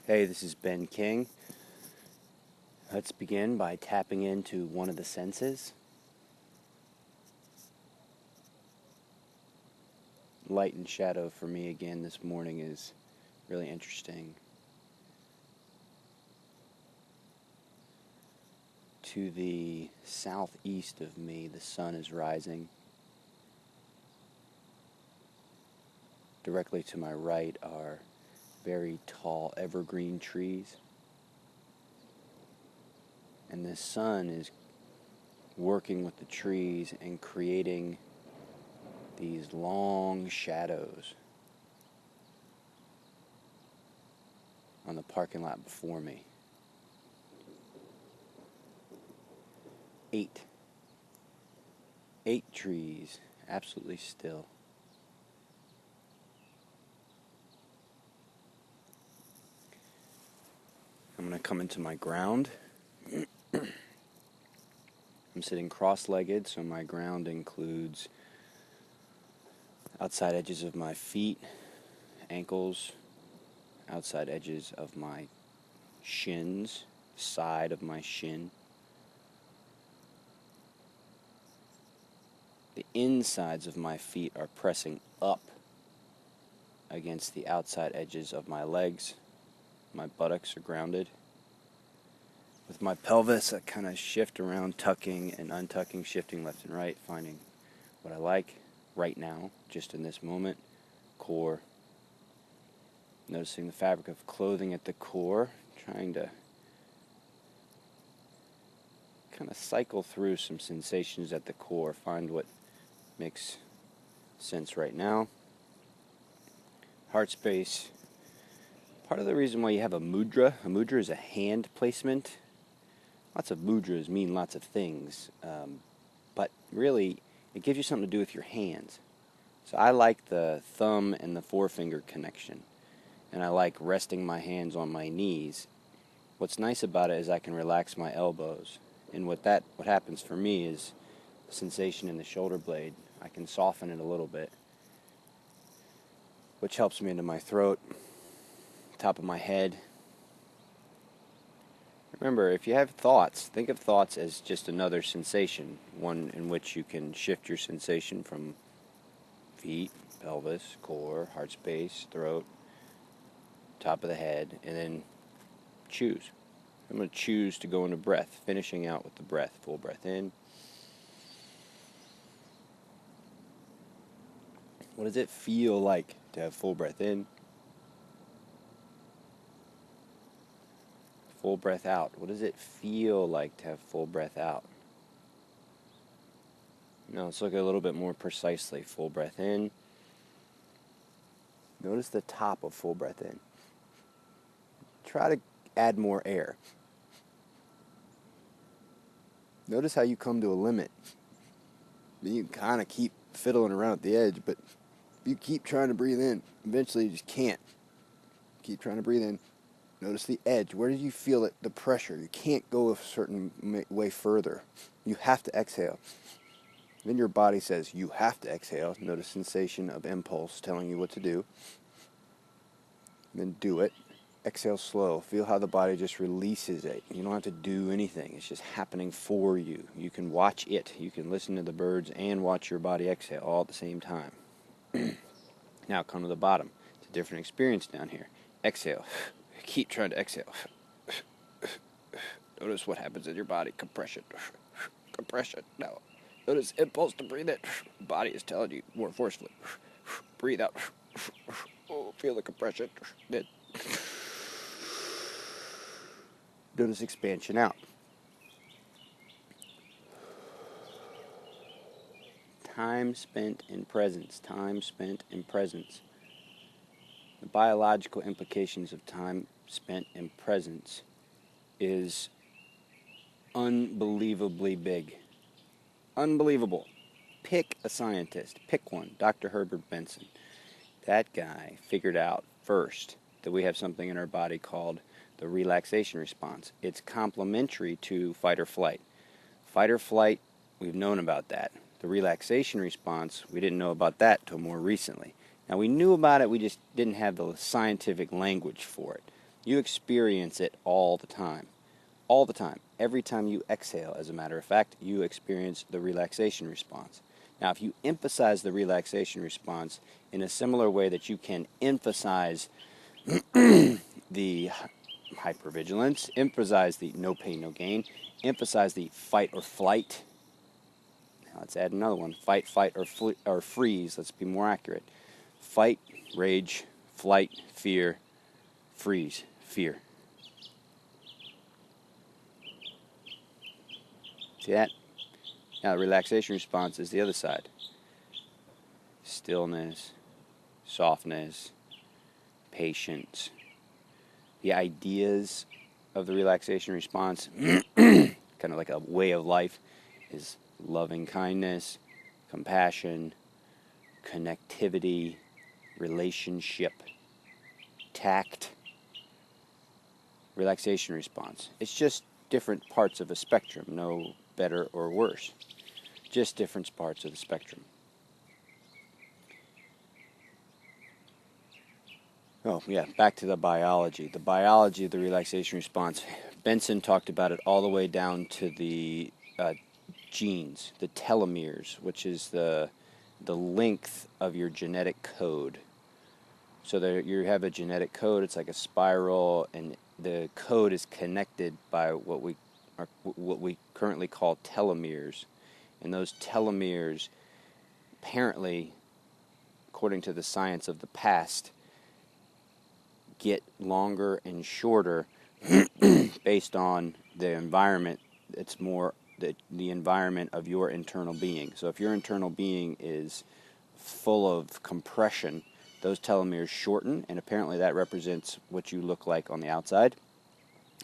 Hey, this is Ben King. Let's begin by tapping into one of the senses. Light and shadow for me again this morning is really interesting. To the southeast of me, the sun is rising. Directly to my right are very tall evergreen trees. And the sun is working with the trees and creating these long shadows on the parking lot before me. 8 trees, absolutely still. I'm going to come into my ground. I'm sitting cross-legged, so my ground includes outside edges of my feet, ankles, outside edges of my shins, side of my shin. The insides of my feet are pressing up against the outside edges of my legs. My buttocks are grounded. With my pelvis, I kind of shift around, tucking and untucking, shifting left and right, finding what I like right now, just in this moment. Core. Noticing the fabric of clothing at the core, trying to kind of cycle through some sensations at the core, find what makes sense right now. Heart space. Part of the reason why you have a mudra is a hand placement. Lots of mudras mean lots of things, but really it gives you something to do with your hands. So I like the thumb and the forefinger connection, and I like resting my hands on my knees. What's nice about it is I can relax my elbows, and what happens for me is the sensation in the shoulder blade. I can soften it a little bit, which helps me into my throat, top of my head. Remember, if you have thoughts, think of thoughts as just another sensation, one in which you can shift your sensation from feet, pelvis, core, heart space, throat, top of the head, and then choose. I'm going to choose to go into breath, finishing out with the breath. Full breath in. What does it feel like to have full breath in? Full breath out. What does it feel like to have full breath out? Now let's look a little bit more precisely. Full breath in. Notice the top of full breath in. Try to add more air. Notice how you come to a limit. You can kind of keep fiddling around at the edge, but if you keep trying to breathe in, eventually you just can't. Keep trying to breathe in. Notice the edge. Where do you feel it? The pressure. You can't go a certain way further. You have to exhale. Then your body says you have to exhale. Notice sensation of impulse telling you what to do. Then do it. Exhale slow. Feel how the body just releases it. You don't have to do anything. It's just happening for you. You can watch it. You can listen to the birds and watch your body exhale all at the same time. Now come to the bottom. It's a different experience down here. Exhale. Keep trying to exhale. Notice what happens in your body. Compression. Compression. Now, notice impulse to breathe in. Body is telling you more forcefully. Breathe out. Oh, feel the compression. Then notice expansion out. Time spent in presence. Time spent in presence. The biological implications of time spent in presence is unbelievably big. Unbelievable. Pick a scientist. Pick one. Dr. Herbert Benson. That guy figured out first that we have something in our body called the relaxation response. It's complementary to fight or flight. Fight or flight, we've known about that. The relaxation response, we didn't know about that until more recently. Now, we knew about it, we just didn't have the scientific language for it. You experience it all the time. All the time. Every time you exhale, as a matter of fact, you experience the relaxation response. Now, if you emphasize the relaxation response in a similar way that you can emphasize the hypervigilance, emphasize the no pain, no gain, emphasize the fight or flight. Now let's add another one. Fight, flight, or freeze. Let's be more accurate. Fight, rage, flight, fear, freeze, fear. See that? Now the relaxation response is the other side. Stillness, softness, patience. The ideas of the relaxation response, kind of like a way of life, is loving kindness, compassion, connectivity, relationship, tact, relaxation response. It's just different parts of a spectrum, no better or worse. Just different parts of the spectrum. Oh, yeah, back to the biology. The biology of the relaxation response. Benson talked about it all the way down to the genes, the telomeres, which is the length of your genetic code. So there you have a genetic code. It's like a spiral, and the code is connected by what we currently call telomeres. And those telomeres, apparently, according to the science of the past, get longer and shorter based on the environment. It's more the environment of your internal being. So if your internal being is full of compression, those telomeres shorten, and apparently that represents what you look like on the outside.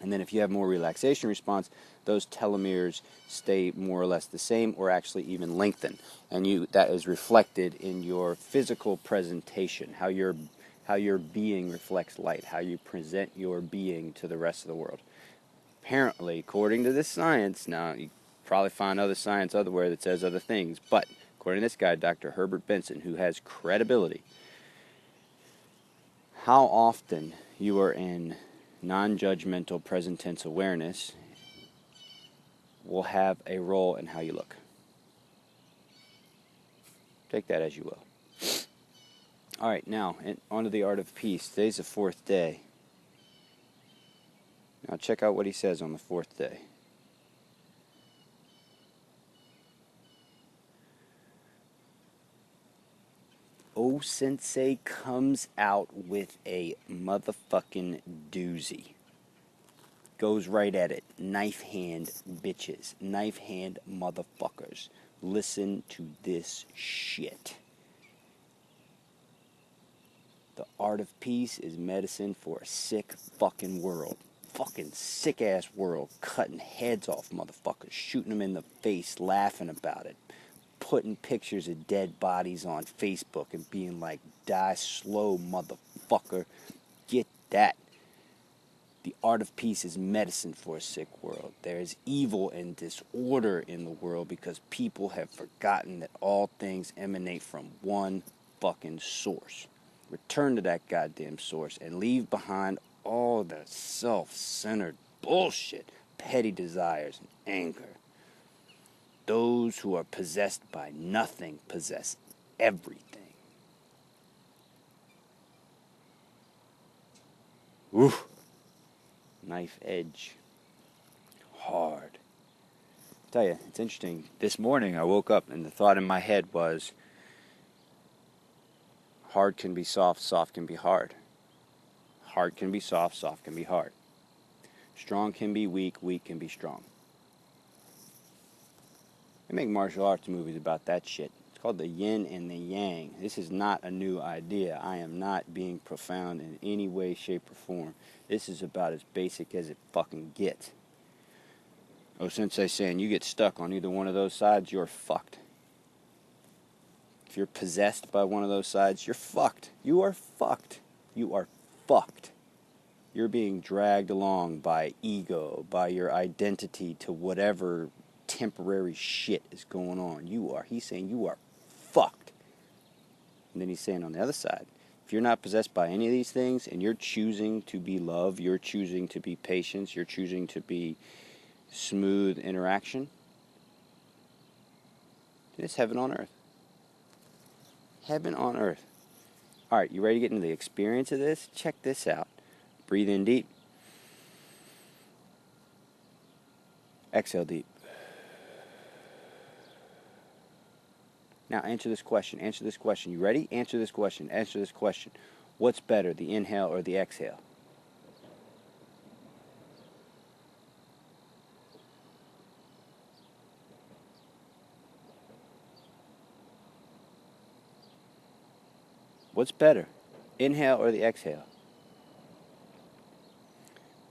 And then if you have more relaxation response, those telomeres stay more or less the same, or actually even lengthen. And that is reflected in your physical presentation, how your being reflects light, how you present your being to the rest of the world. Apparently, according to this science, now you probably find other science elsewhere that says other things, but according to this guy, Dr. Herbert Benson, who has credibility, how often you are in non-judgmental present tense awareness will have a role in how you look. Take that as you will. All right, now on to the art of peace. Today's the fourth day. Now check out what he says on the fourth day. O Sensei comes out with a motherfucking doozy. Goes right at it. Knife hand bitches. Knife hand motherfuckers. Listen to this shit. The art of peace is medicine for a sick fucking world. Fucking sick ass world. Cutting heads off motherfuckers. Shooting them in the face. Laughing about it. Putting pictures of dead bodies on Facebook and being like, die slow, motherfucker. Get that. The art of peace is medicine for a sick world. There is evil and disorder in the world because people have forgotten that all things emanate from one fucking source. Return to that goddamn source and leave behind all the self-centered bullshit, petty desires, and anger. Those who are possessed by nothing possess everything. Oof. Knife edge. Hard. I tell you, it's interesting. This morning I woke up and the thought in my head was, hard can be soft, soft can be hard. Hard can be soft, soft can be hard. Strong can be weak, weak can be strong. They make martial arts movies about that shit. It's called the yin and the yang. This is not a new idea. I am not being profound in any way, shape, or form. This is about as basic as it fucking gets. Oh, Sensei saying you get stuck on either one of those sides, you're fucked. If you're possessed by one of those sides, you're fucked. You are fucked. You are fucked. You're being dragged along by ego, by your identity to whatever temporary shit is going on. He's saying you are fucked. And then he's saying on the other side, If you're not possessed by any of these things and you're choosing to be love, you're choosing to be patience, you're choosing to be smooth interaction, it's heaven on earth. Heaven on earth. All right, you ready to get into the experience of this? Check this out. Breathe in deep. Exhale deep. Now answer this question. Answer this question. You ready? Answer this question. Answer this question. What's better, the inhale or the exhale? What's better, inhale or the exhale?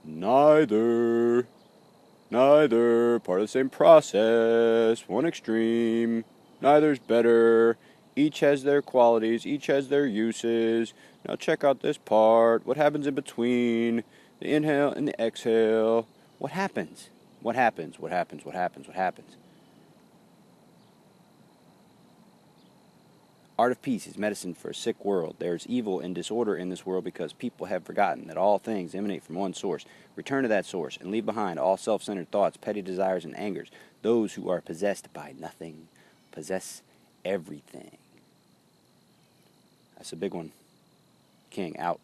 Neither. Neither. Part of the same process. One extreme. Neither's better. Each has their qualities. Each has their uses. Now check out this part. What happens in between the inhale and the exhale? What happens? What happens? What happens? What happens? What happens? Art of peace is medicine for a sick world. There is evil and disorder in this world because people have forgotten that all things emanate from one source. Return to that source and leave behind all self-centered thoughts, petty desires, and angers. Those who are possessed by nothing possess everything. That's a big one. King out.